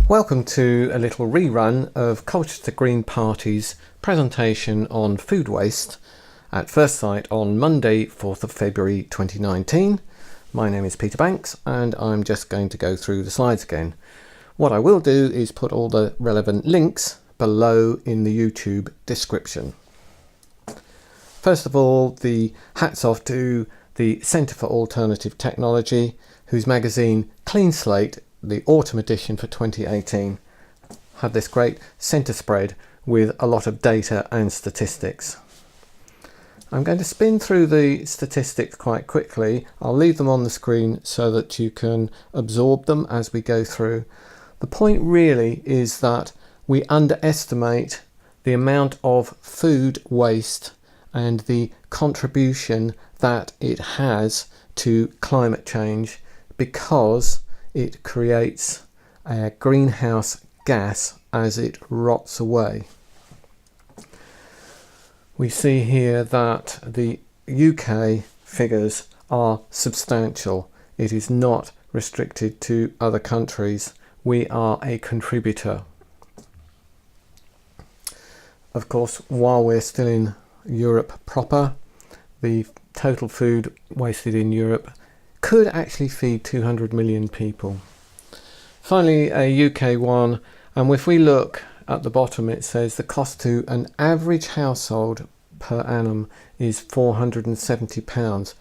Welcome to a little rerun of Colchester Green Party's presentation on food waste at First Sight on Monday 4th of February 2019. My name is Peter Banks and I'm just going to go through the slides again. What I will do is put all the relevant links below in the YouTube description. First of all, the hats off to the Centre for Alternative Technology, whose magazine Clean Slate, the autumn edition for 2018, had this great centre spread with a lot of data and statistics. I'm going to spin through the statistics quite quickly. I'll leave them on the screen so that you can absorb them as we go through. The point really is that we underestimate the amount of food waste and the contribution that it has to climate change, because it creates a greenhouse gas as it rots away. We see here that the UK figures are substantial. It is not restricted to other countries. We are a contributor. Of course, while we're still in Europe proper, the total food wasted in Europe could actually feed 200 million people. Finally, a UK one, and if we look at the bottom, it says the cost to an average household per annum is £470.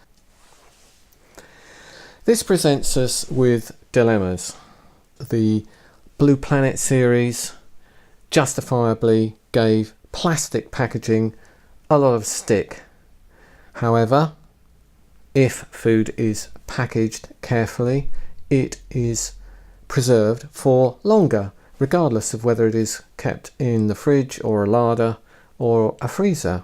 This presents us with dilemmas. The Blue Planet series justifiably gave plastic packaging a lot of stick. However, if food is packaged carefully, it is preserved for longer, regardless of whether it is kept in the fridge or a larder or a freezer.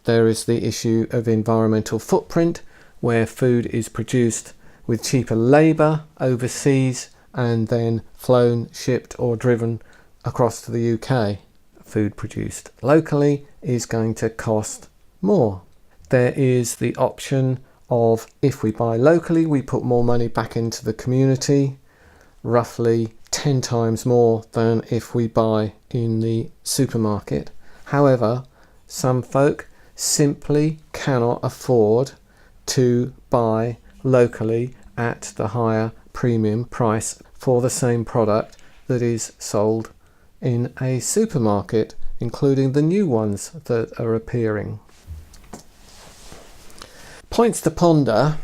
There is the issue of environmental footprint, where food is produced with cheaper labour overseas and then flown, shipped or driven across to the UK. Food produced locally is going to cost more. There is the option of, if we buy locally, we put more money back into the community, roughly 10 times more than if we buy in the supermarket. However, some folk simply cannot afford to buy locally at the higher premium price for the same product that is sold in a supermarket, including the new ones that are appearing. Points to ponder.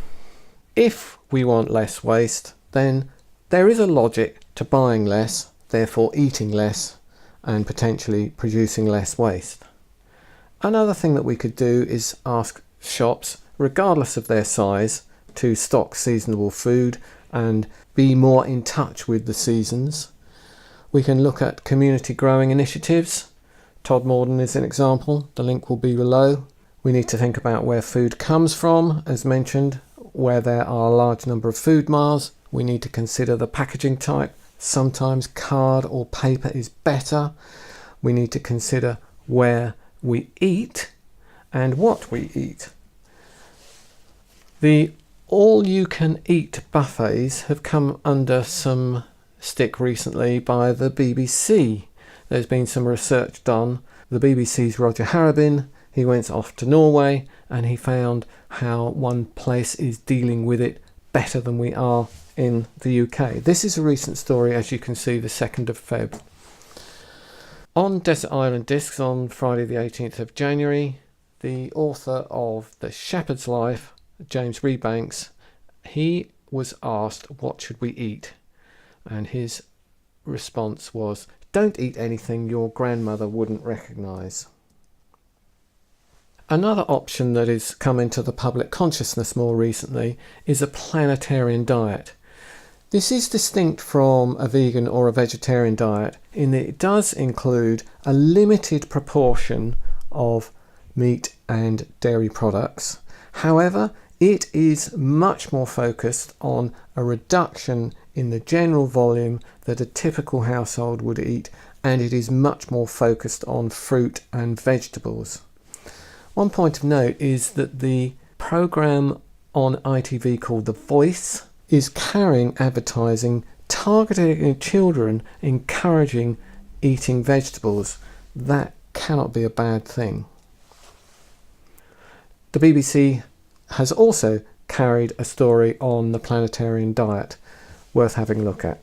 If we want less waste, then there is a logic to buying less, therefore eating less, and potentially producing less waste. Another thing that we could do is ask shops, regardless of their size, to stock seasonable food and be more in touch with the seasons. We can look at community growing initiatives. Todmorden is an example. The link will be below. We need to think about where food comes from, as mentioned. Where there are a large number of food miles, we need to consider the packaging type. Sometimes card or paper is better. We need to consider where we eat and what we eat. The all-you-can-eat buffets have come under some stick recently by the BBC. There's been some research done. The BBC's Roger Harrabin, he went off to Norway and he found how one place is dealing with it better than we are in the UK. This is a recent story, as you can see, the 2nd of Feb. On Desert Island Discs on Friday the 18th of January, the author of The Shepherd's Life, James Rebanks, he was asked, what should we eat? And his response was, don't eat anything your grandmother wouldn't recognise. Another option that has come into the public consciousness more recently is a planetarian diet. This is distinct from a vegan or a vegetarian diet in that it does include a limited proportion of meat and dairy products. However, it is much more focused on a reduction in the general volume that a typical household would eat, and it is much more focused on fruit and vegetables. One point of note is that the programme on ITV called The Voice is carrying advertising targeting children, encouraging eating vegetables, that cannot be a bad thing. The BBC has also carried a story on the planetarian diet, worth having a look at.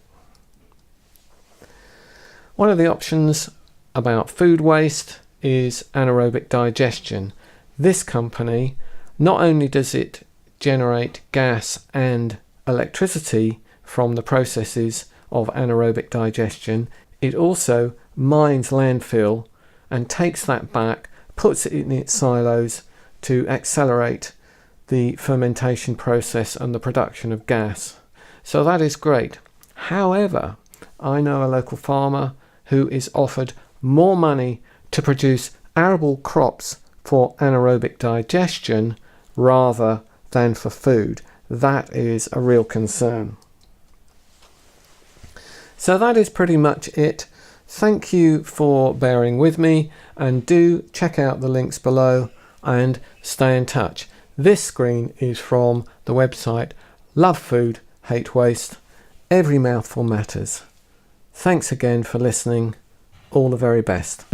One of the options about food waste is anaerobic digestion. This company, not only does it generate gas and electricity from the processes of anaerobic digestion, it also mines landfill and takes that back, puts it in its silos to accelerate the fermentation process and the production of gas. So that is great. However, I know a local farmer who is offered more money to produce arable crops for anaerobic digestion rather than for food. That is a real concern. So that is pretty much it. Thank you for bearing with me, and do check out the links below and stay in touch. This screen is from the website Love Food, Hate Waste. Every mouthful matters. Thanks again for listening. All the very best.